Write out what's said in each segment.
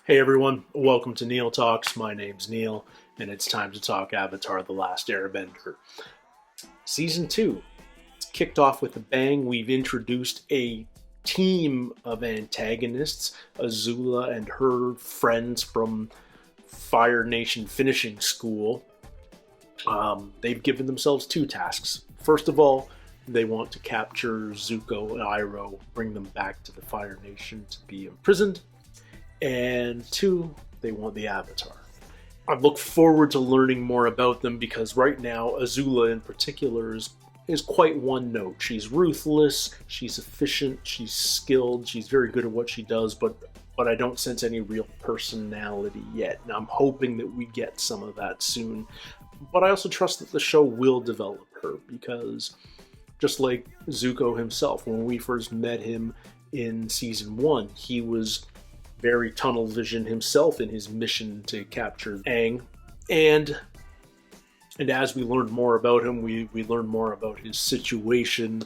Hey everyone, welcome to Neil Talks. My name's Neil, and it's time to talk Avatar: The Last Airbender. Season 2. It's kicked off with a bang. We've introduced a team of antagonists, Azula and her friends from Fire Nation Finishing School. They've given themselves two tasks. First of all, they want to capture Zuko and Iroh, bring them back to the Fire Nation to be imprisoned. And two, they want the Avatar. I look forward to learning more about them because right now, Azula in particular is quite one note. She's ruthless, she's efficient, she's skilled, she's very good at what she does, but I don't sense any real personality yet. And I'm hoping that we get some of that soon. But I also trust that the show will develop her because just like Zuko himself, when we first met him in season 1, he was very tunnel vision himself in his mission to capture Aang. And as we learned more about him, we learned more about his situation.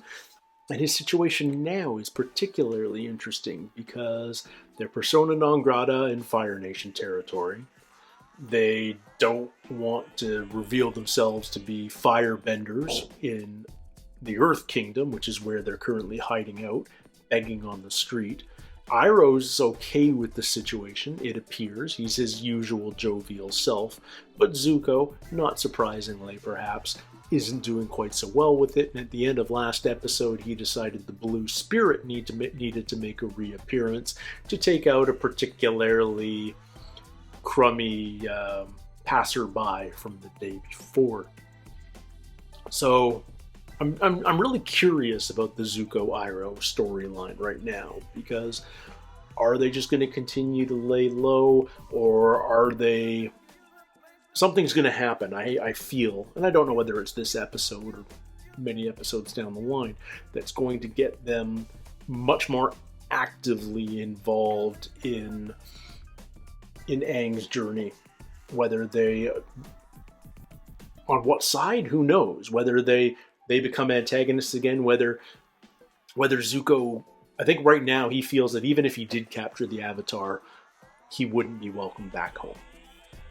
And his situation now is particularly interesting because they're persona non grata in Fire Nation territory. They don't want to reveal themselves to be firebenders in the Earth Kingdom, which is where they're currently hiding out, begging on the street. Iroh's okay with the situation, it appears. He's his usual jovial self. But Zuko, not surprisingly perhaps, isn't doing quite so well with it. And at the end of last episode, he decided the Blue Spirit needed to make a reappearance to take out a particularly crummy passerby from the day before. So I'm really curious about the Zuko Iroh storyline right now, because are they just going to continue to lay low, or are they... Something's going to happen, I feel, and I don't know whether it's this episode or many episodes down the line, that's going to get them much more actively involved in Aang's journey. Whether they... On what side? Who knows? Whether they become antagonists again, whether Zuko, I think right now he feels that even if he did capture the Avatar, he wouldn't be welcomed back home.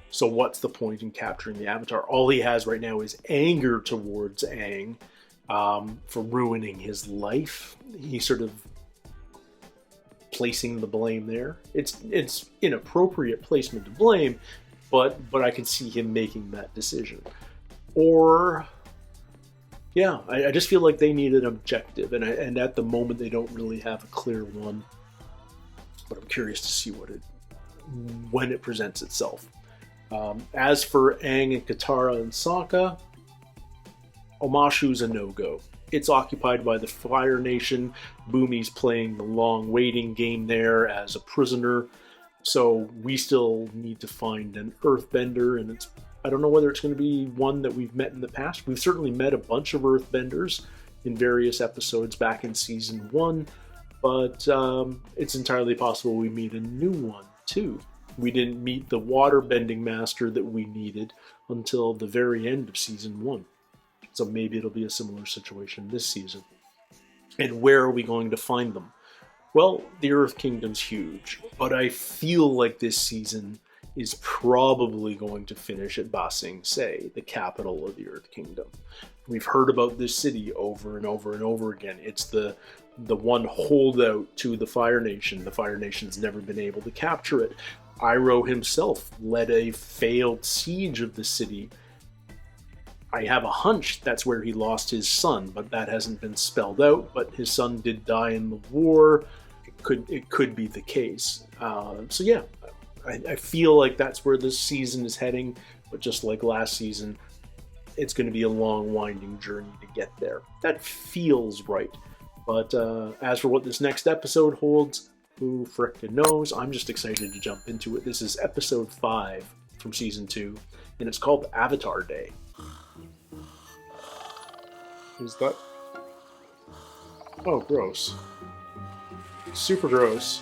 So what's the point in capturing the Avatar? All he has right now is anger towards Aang for ruining his life. He's sort of placing the blame there. It's inappropriate placement to blame, but I can see him making that decision. Or... yeah, I just feel like they need an objective, and at the moment they don't really have a clear one. But I'm curious to see when it presents itself. As for Aang and Katara and Sokka, Omashu's a no-go. It's occupied by the Fire Nation. Bumi's playing the long waiting game there as a prisoner. So we still need to find an Earthbender, and I don't know whether it's going to be one that we've met in the past. We've certainly met a bunch of Earthbenders in various episodes back in Season 1, but it's entirely possible we meet a new one, too. We didn't meet the waterbending master that we needed until the very end of Season 1. So maybe it'll be a similar situation this season. And where are we going to find them? Well, the Earth Kingdom's huge, but I feel like this season is probably going to finish at Ba Sing Se, the capital of the Earth Kingdom. We've heard about this city over and over and over again. It's the one holdout to the Fire Nation. The Fire Nation's never been able to capture it. Iroh himself led a failed siege of the city. I have a hunch that's where he lost his son, but that hasn't been spelled out. But his son did die in the war. It could be the case. So yeah, I feel like that's where this season is heading, but just like last season, it's going to be a long, winding journey to get there. That feels right. But as for what this next episode holds, who frickin' knows? I'm just excited to jump into it. This is episode 5 from season 2, and it's called Avatar Day. Who's that? Oh, gross. Super gross.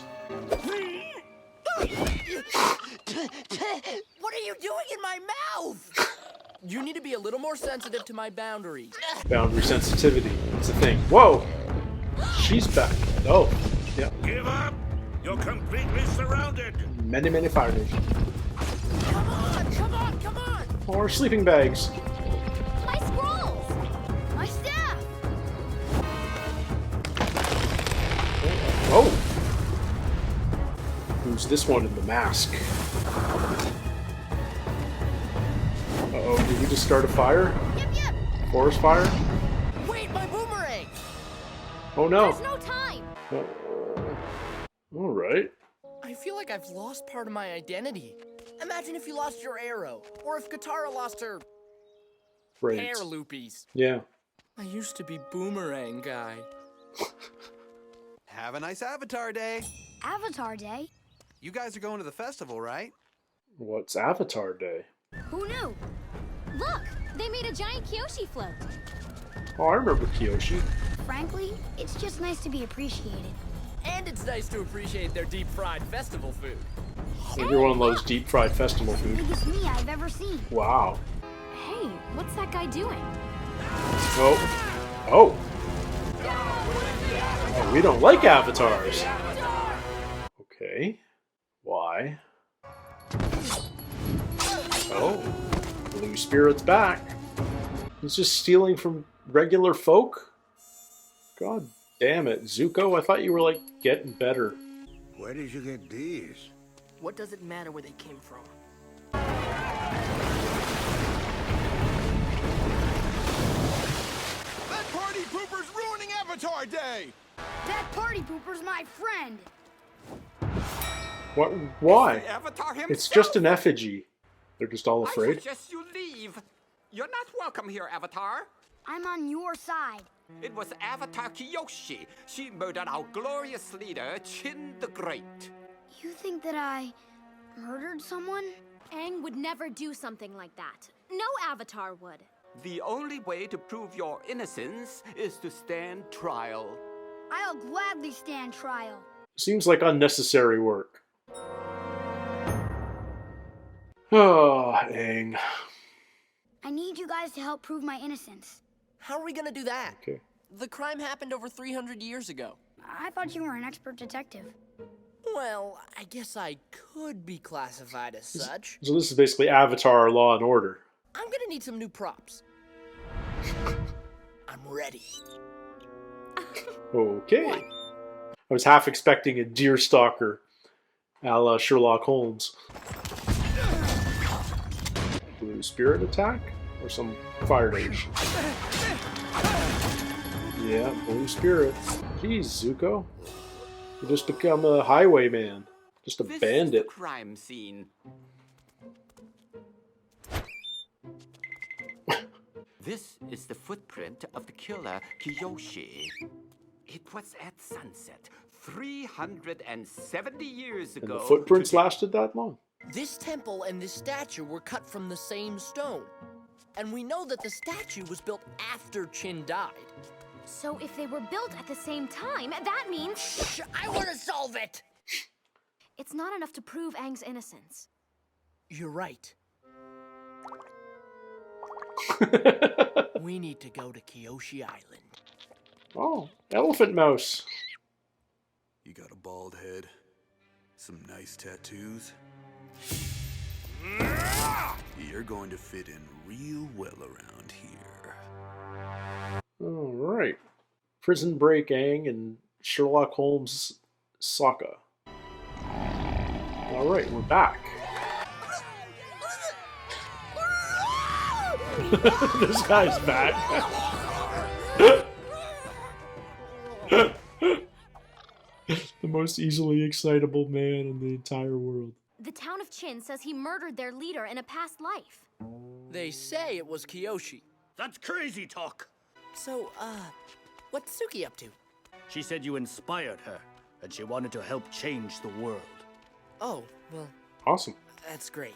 What are you doing in my mouth? You need to be a little more sensitive to my boundaries. Boundary sensitivity. That's the thing. Whoa! She's back. Oh, yeah. Give up? You're completely surrounded. Many, many fire nation. Come on, come on, come on! Or sleeping bags. My scrolls! My staff! Oh! Who's this one in the mask? Uh-oh, did we just start a fire? Yep, yep! Forest fire? Wait, my boomerang! Oh no. There's no time! Alright. I feel like I've lost part of my identity. Imagine if you lost your arrow, or if Katara lost her Right. hair loopies. Yeah. I used to be boomerang guy. Have a nice Avatar Day. Avatar Day? You guys are going to the festival, right? What's Avatar Day? Who knew? Look! They made a giant Kyoshi float. Oh, I remember Kyoshi. Frankly, it's just nice to be appreciated. And it's nice to appreciate their deep-fried festival food. Everyone loves deep fried festival food. Biggest me I've ever seen. Wow. Hey, what's that guy doing? Oh. Oh. Oh, we don't like avatars. Okay. Why? Oh. Blue Spirit's back. He's just stealing from regular folk? God damn it. Zuko, I thought you were, like, getting better. Where did you get these? What does it matter where they came from? That party pooper's ruining Avatar Day! That party pooper's my friend! What? Why? Avatar himself. It's just an effigy. They're just all I afraid. suggest you leave. You're not welcome here, Avatar. I'm on your side. It was Avatar Kyoshi. She murdered our glorious leader, Chin the Great. You think that I murdered someone? Aang would never do something like that. No Avatar would. The only way to prove your innocence is to stand trial. I'll gladly stand trial. Seems like unnecessary work. Oh, Aang. I need you guys to help prove my innocence. How are we gonna do that? Okay. The crime happened over 300 years ago. I thought you were an expert detective. Well, I guess I could be classified as such. So this is basically Avatar Law and Order. I'm gonna need some new props. I'm ready. Okay. I was half expecting a deer stalker a la Sherlock Holmes. Blue Spirit attack? Or some fire nation? Yeah, Blue Spirit. Jeez, Zuko. You just become a highwayman. Just a This bandit. is the crime scene. This is the footprint of the killer, Kyoshi. It was at sunset, 370 years And ago. the footprints today. lasted that long? This temple and this statue were cut from the same stone. And we know that the statue was built after Chin died. So if they were built at the same time, that means Shh, I want to solve it! it's not enough to prove Aang's innocence. You're right. We need to go to Kyoshi Island. Oh, elephant mouse. You got a bald head, some nice tattoos. You're going to fit in real well around here. Alright. Prison Break Aang and Sherlock Holmes Sokka. Alright, we're back. This guy's back. The most easily excitable man in the entire world. The town of Chin says he murdered their leader in a past life. They say it was Kyoshi. That's crazy talk. So, what's Suki up to? She said you inspired her, and she wanted to help change the world. Oh, well, Awesome. that's great.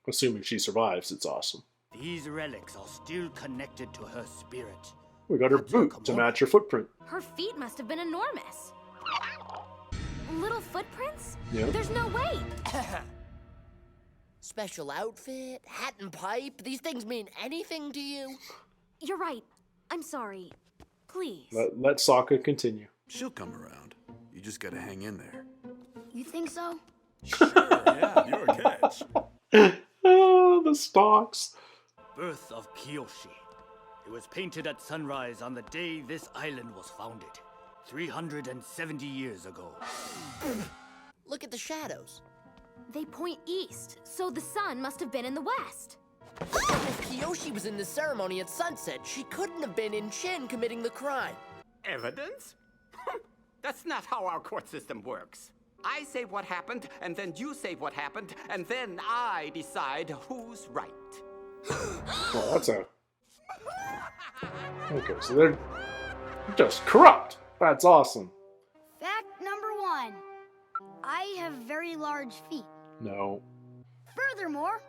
Assuming she survives, it's awesome. These relics are still connected to her spirit. We got her That's her boot to match her footprint. Her feet must have been enormous. Little footprints? Yep. There's no way. Special outfit, hat and pipe, these things mean anything to you? You're right. I'm sorry. Please. Let Sokka continue. She'll come around. You just gotta hang in there. You think so? Sure, yeah, your catch. Oh, the stalks. Birth of Kyoshi. It was painted at sunrise on the day this island was founded, 370 years ago. Look at the shadows. They point east, so the sun must have been in the west. If Kyoshi was in the ceremony at sunset, she couldn't have been in Chin committing the crime. Evidence? That's not how our court system works. I say what happened, and then you say what happened, and then I decide who's right. Well, that's a... Okay, so they're just corrupt. That's awesome. Fact number 1. I have very large feet. No. Furthermore,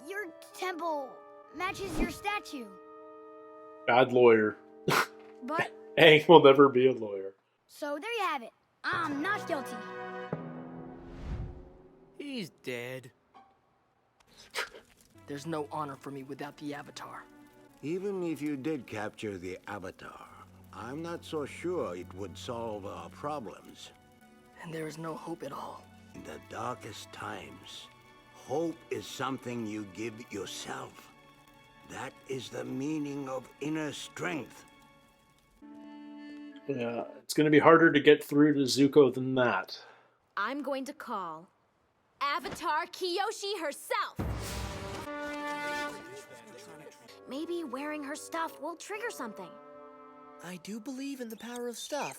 your temple matches your statue. Bad lawyer. But, Aang will never be a lawyer. so there you have it. I'm not guilty. He's dead. There's no honor for me without the Avatar. Even if you did capture the Avatar, I'm not so sure it would solve our problems. And there is no hope at all. In the darkest times, hope is something you give yourself. That is the meaning of inner strength. Yeah, it's going to be harder to get through to Zuko than that. I'm going to call Avatar Kyoshi herself. Maybe wearing her stuff will trigger something. I do believe in the power of stuff.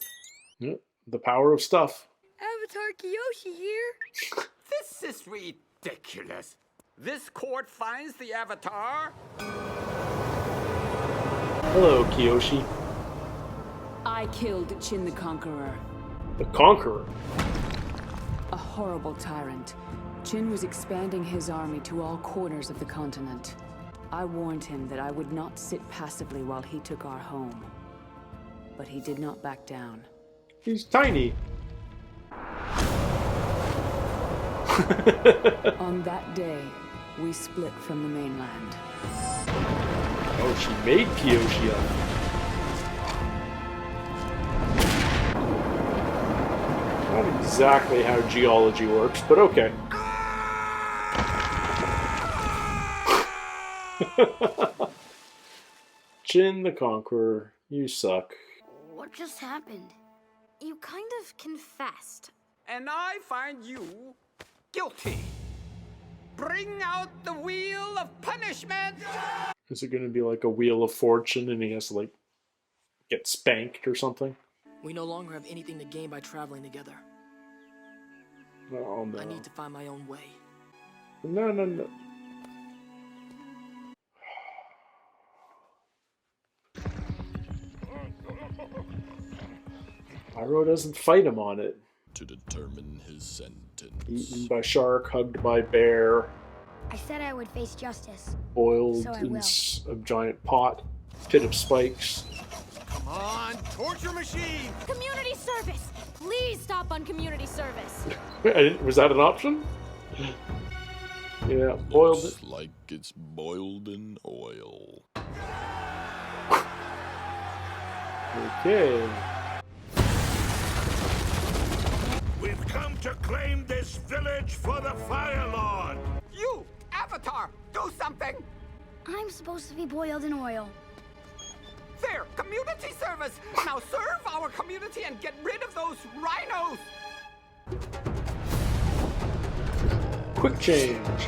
Yep, the power of stuff. Avatar Kyoshi here. This is ridiculous. This court finds the Avatar. Hello, Kyoshi. I killed Chin the Conqueror. The Conqueror. A horrible tyrant. Chin was expanding his army to all corners of the continent. I warned him that I would not sit passively while he took our home. But he did not back down. He's tiny. On that day, we split from the mainland. Oh, she made Kyoshi up. Not exactly how geology works, but okay. Jin the Conqueror, you suck. What just happened? You kind of confessed. And I find you guilty. Bring out the wheel of punishment! Is it going to be like a Wheel of Fortune and he has to, like, get spanked or something? We no longer have anything to gain by traveling together. Oh, no. I need to find my own way. No, no, no. Iroh doesn't fight him on it. To determine his sentence. Eaten by shark, hugged by bear, I said I would face justice. boiled So I in will. a giant pot, pit of spikes. Come on, torture machine! Community service! Please stop on community service. Was that an option? Yeah, boiled it. Looks like it's boiled in oil. Okay. We've come to claim this village for the Fire Lord. You, Avatar, do something! I'm supposed to be boiled in oil. There, community service! Now serve our community and get rid of those rhinos! Quick change.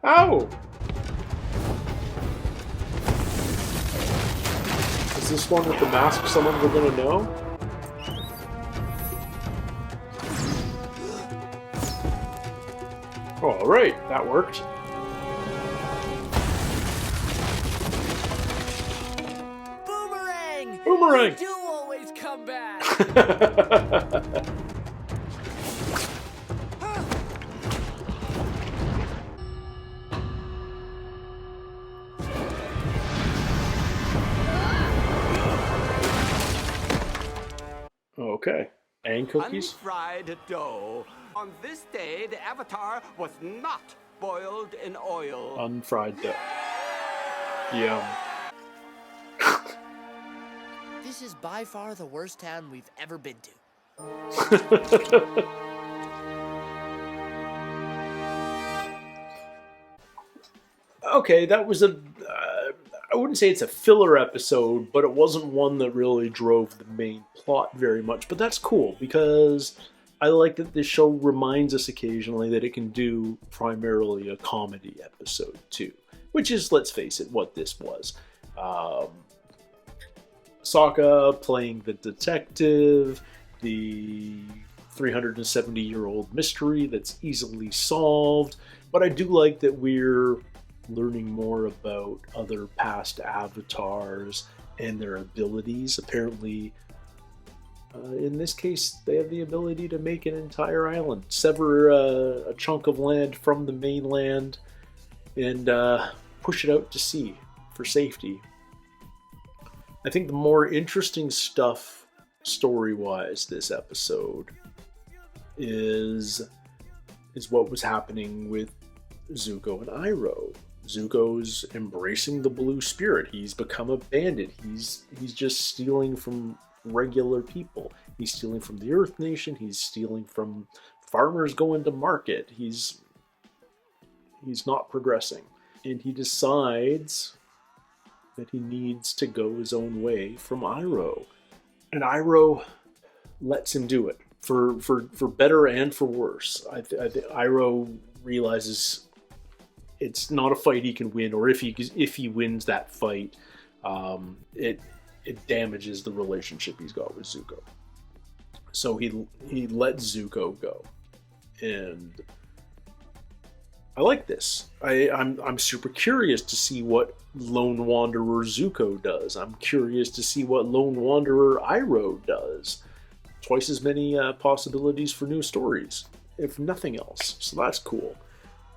Ow! Is this one with the mask someone we're gonna know? Alright, that worked. Boomerang! Boomerang! You do always come back! Okay. And cookies? Unfried dough. On this day, the Avatar was not boiled in oil. Unfried dough. Yum. This is by far the worst town we've ever been to. Okay, that was I wouldn't say it's a filler episode, but it wasn't one that really drove the main plot very much. But that's cool, because I like that this show reminds us occasionally that it can do primarily a comedy episode too. Which is, let's face it, what this was. Sokka playing the detective, the 370-year-old mystery that's easily solved. But I do like that we're learning more about other past avatars and their abilities. Apparently, in this case, they have the ability to make an entire island, sever a chunk of land from the mainland, and push it out to sea for safety. I think the more interesting stuff, story-wise, this episode is what was happening with Zuko and Iroh. Zuko's embracing the blue spirit. He's become a bandit. He's just stealing from regular people. He's stealing from the Earth Nation. He's stealing from farmers going to market. He's not progressing. And he decides that he needs to go his own way from Iroh. And Iroh lets him do it. For better and for worse. I think Iroh realizes it's not a fight he can win, or if he wins that fight, it damages the relationship he's got with Zuko. So he lets Zuko go, and I like this. I'm super curious to see what Lone Wanderer Zuko does. I'm curious to see what Lone Wanderer Iroh does. Twice as many possibilities for new stories, if nothing else. So that's cool.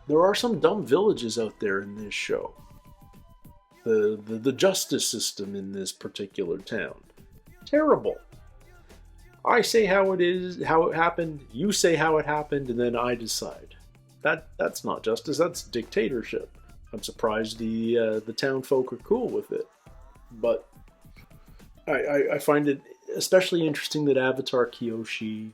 There are some dumb villages out there in this show. The justice system in this particular town, terrible. I say how it is, how it happened. You say how it happened, and then I decide. That's not justice. That's dictatorship. I'm surprised the town folk are cool with it, but I find it especially interesting that Avatar Kyoshi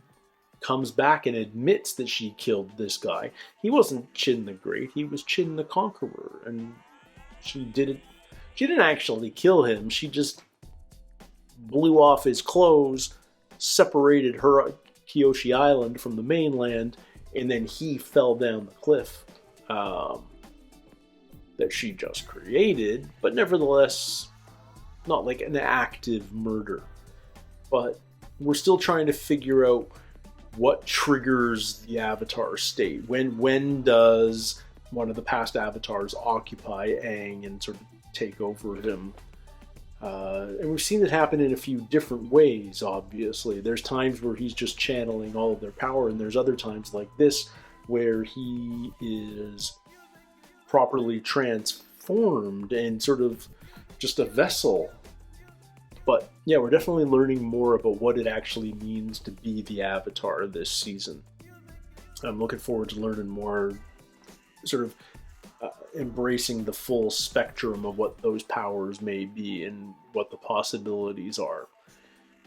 comes back and admits that she killed this guy. He wasn't Chin the Great, he was Chin the Conqueror, and she didn't actually kill him, she just blew off his clothes, separated her Kyoshi Island from the mainland, and then he fell down the cliff that she just created, but nevertheless, not like an active murder. But we're still trying to figure out what triggers the Avatar state. When does one of the past avatars occupy Aang and sort of take over him? And we've seen it happen in a few different ways, obviously. There's times where he's just channeling all of their power, and there's other times like this where he is properly transformed and sort of just a vessel. But yeah, we're definitely learning more about what it actually means to be the Avatar this season. I'm looking forward to learning more, sort of embracing the full spectrum of what those powers may be and what the possibilities are.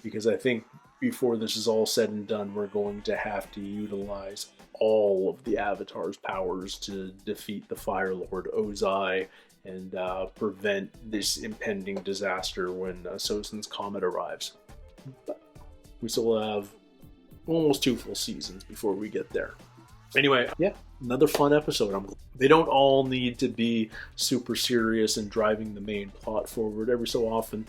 Because I think before this is all said and done, we're going to have to utilize all of the Avatar's powers to defeat the Fire Lord Ozai and prevent this impending disaster when Sozin's Comet arrives. But we still have almost 2 full seasons before we get there. Anyway, yeah, another fun episode. They don't all need to be super serious and driving the main plot forward. Every so often,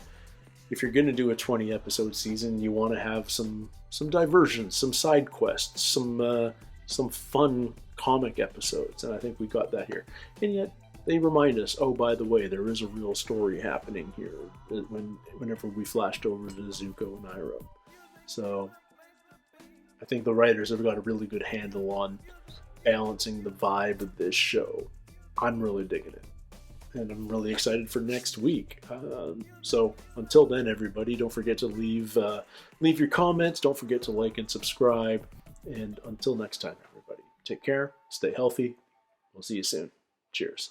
if you're going to do a 20-episode season, you want to have some diversions, some side quests, some fun comic episodes, and I think we got that here. And yet, they remind us, oh, by the way, there is a real story happening here whenever we flashed over to Zuko and Iroh. So I think the writers have got a really good handle on balancing the vibe of this show. I'm really digging it. And I'm really excited for next week. So until then, everybody, don't forget to leave your comments. Don't forget to like and subscribe. And until next time, everybody, take care, stay healthy. We'll see you soon. Cheers.